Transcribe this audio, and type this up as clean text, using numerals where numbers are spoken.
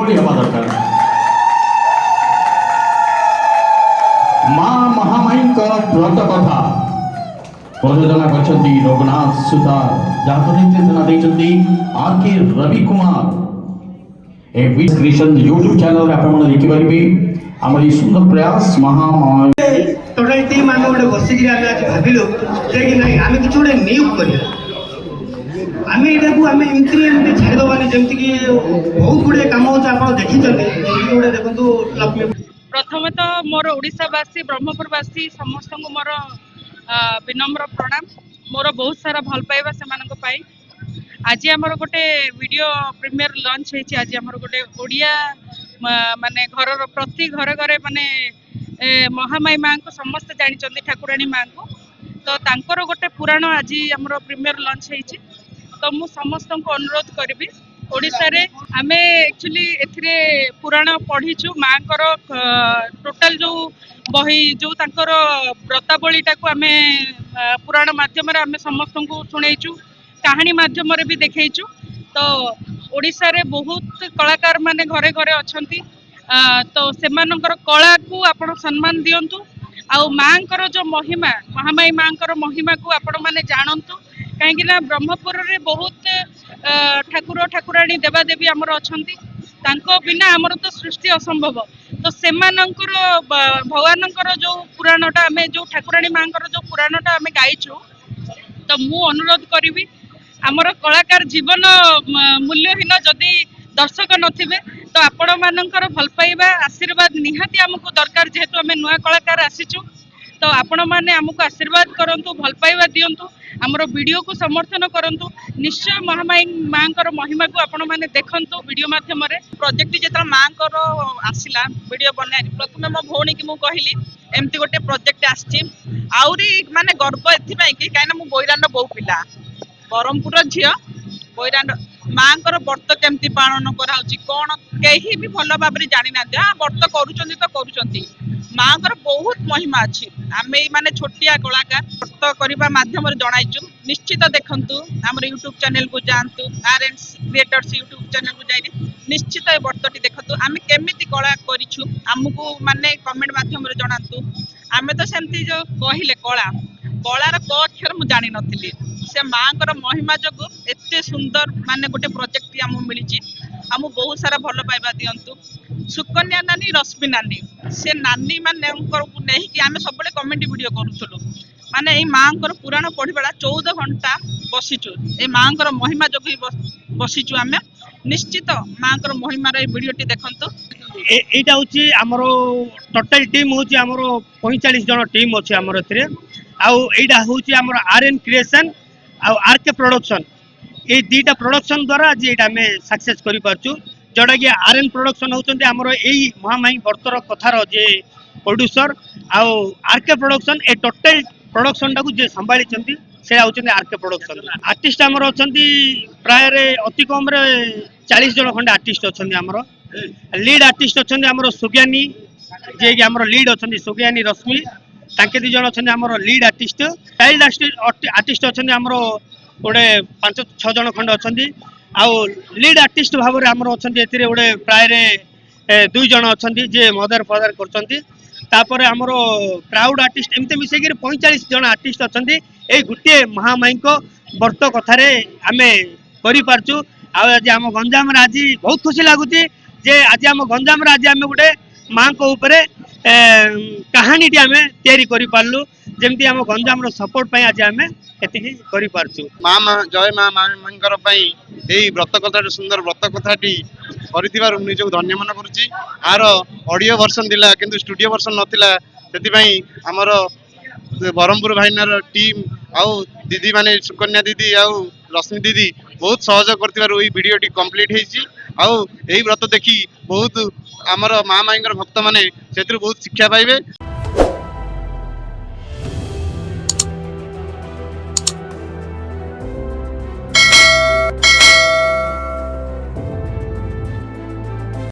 ଏଭଳି ହେବା ଦରକାର। ମା ମହାମାଇଙ୍କର ବ୍ରତ କଥା ପ୍ରଯୋଜନା କରିଛନ୍ତି ରଘୁନାଥ ସୁତାର, ଯାହାକୁ ନିର୍ଦ୍ଦେଶନା ଦେଇଛନ୍ତି R.K. ରବି କୁମାର। ए विज क्रिएशन यूट्यूब चैनल रे आपण देखिपारे आम सुंदर प्रयास महामाई टोटल टीम आम गोटे बसिक आज भाविलु जे कि नहीं आम किसी गोटे नियुक्त करिया आम यहाँ को आम एमती छाड़देवानी जमी कि बहुत गुड़े कम हो देखी गोटे देखो लक्ष्मी। प्रथम तो मोर ओडिशावासी ब्रह्मपुरवासी समस्त को मोर विनम्र प्रणाम। मोर बहुत सारा भल पाइबा से आज आमर गोटे वीडियो प्रीमियर लॉन्च होती। आज आमर गोटे ओडिया माने घर प्रति घरे घरे माने महामाई माँ को समस्त जानी ठाकुराणी माँ को तो तांकर गोटे पुराण आज आमर प्रीमियर लॉन्च होती। तो मु समस्त को अनुरोध करी ओडिशा रे आमे एक्चुअली एथिरे पुराण पढ़ीचु माँ टोटाल जो बही जो तांकर व्रतावलीटा को आमे पुराण माध्यम आमे समस्त को शुणेचु कहानी माध्यम भी देखु। तो ओडिशा रे बहुत कलाकार माने घरे घरे अछंती तो सेमानकर कला को आपण सम्मान दियंतु आउ माँकर जो महिमा महामाई माँकर महिमा को आपण माने जानंतु कहीं ब्रह्मपुर रे बहुत ठाकुर ठाकुराणी देवादेवी आमर अछंती तांको बिना आमर तो सृष्टि असंभव। तो सेमानकर भगवानकर जो पुराणटा आमे जो ठाकुराणी माँकर जो पुराणटा आमे गाइछु तो मु अनुरोध करी आमर कलाकार जीवन मूल्यहीन जदि दर्शक नथिबे तो आपण मानकर भल पाइबा आशीर्वाद निहाती आमको दरकार जेहेतु आमे नुआ कलाकार आसीचु तो आपण माने आमको आशीर्वाद करंतु भल पाइबा दियंतु आमर वीडियो को समर्थन करंतु निश्चय महामाई माँकर महिमा को आपण माने देखंतु वीडियो माध्यम रे। प्रोजेक्ट जेतरा माँकर आसिला वीडियो बनाई प्रथमे मो भौणी की मु कहली एमती गोटे प्रोजेक्ट आछि आउरी माने गर्व एथि पई कि काइना मु बोइरांड बौ पिला बरमपुर झियो बोइरांड माँकर व्रत केमती पालन कराउची कोन केही भी भल भाबरे जानि ना दिया व्रत करूचंती तो करूचंती माँकर बहुत महिमा अच्छी आम माने छोटिया कलाकार व्रत करने माध्यम जनाइचु निश्चित देखंतु आमर यूट्यूब चैनल को जातु RN क्रिएटर्स यूट्यूब चैनल को जाइए निश्चित ए व्रतटी देखंतु आम केमिति कला करिछु आमको माने कमेंट माध्यम जनातु आम तो सेमती जो कहले कला कलार क अक्षर मु जानि नथिली से माँकर महिमा जगु एते सुंदर माने गोटे प्रोजेक्ट आम मिली आम बहुत सारा भल पाइबा दियंतु सुकन्या नानी रश्मि नानी से नानी माने नहीं कि आम सब कमेडी वीडियो करूँ माने ये माँ पुराण पढ़ा 14 घंटा बसीचु ये माँ महिमा जो बसीचु आम निश्चित माँ महिमार ये वीडियोटी देखंतु। एटा होची हमरो टोटल टीम होची हमरो 45 जन टीम अछि हमरो एथिरे आउ एटा होची हमरो RN क्रिएशन आउ RK प्रोडक्शन ये दीटा प्रोडक्शन द्वारा आज एटा में सक्सेस करि पारचु जोड़ा कि RN प्रोडक्शन होचंती हमरो एई महामाई व्रतर कथार जे प्रोड्यूसर आउ RK प्रोडक्शन ए टोटल प्रोडक्शन टाकू जे संभाली चंती से होचंती RK प्रोडक्शन। आर्टिस्ट हमरो अछंती प्राय रे अति कम रे 40 जन खंडे आर्टिस्ट अछंती हमरो लीड आर्टिस्ट अछंती हमरो सुज्ञानी जे कि हमरो लीड अछंती सुज्ञानी रश्मि ताके दि जन अछंती हमरो लीड आर्टिस्ट चाइल्ड आर्टिस्ट अछंती हमरो गोटे 5-6 जन खंडे अछंती आउ लीड आर्टिस्ट भाव में आमर अच्छा गोटे प्राय 2 जन अच्छा जे मदर फादर कर आमर क्राउड आर्टिस्ट एमती मिसेक 45 जन आर्टिस्ट अच्छा ये गोटे महामाई व्रत कथार आम करचु। आज आम गंजाम आज बहुत खुशी लगुच जे आज आम गंजाम आज आम गोटे माँ को ऊपर कहानी टी आम या जमती आम गंजाम सपोर्ट आज आम एति करूँ। माँ जय माँ माँकर यही व्रत कथा सुंदर व्रत कथाटी कर निजक धन्य मन करुच्ची। आर ऑडियो वर्सन थिला किंतु स्टूडियो वर्सन नथिला सेति आमर बरमपुर भाईनार टीम आउ दीदी माने सुकन्या दीदी आउ रश्मि दीदी बहुत सहयोग करथिबारु ई वीडियोटी कंप्लीट हेछि आउ एही व्रत देखि बहुत आमर माँ माईंकर भक्त माने सेतिरु बहुत शिक्षा पाइबे।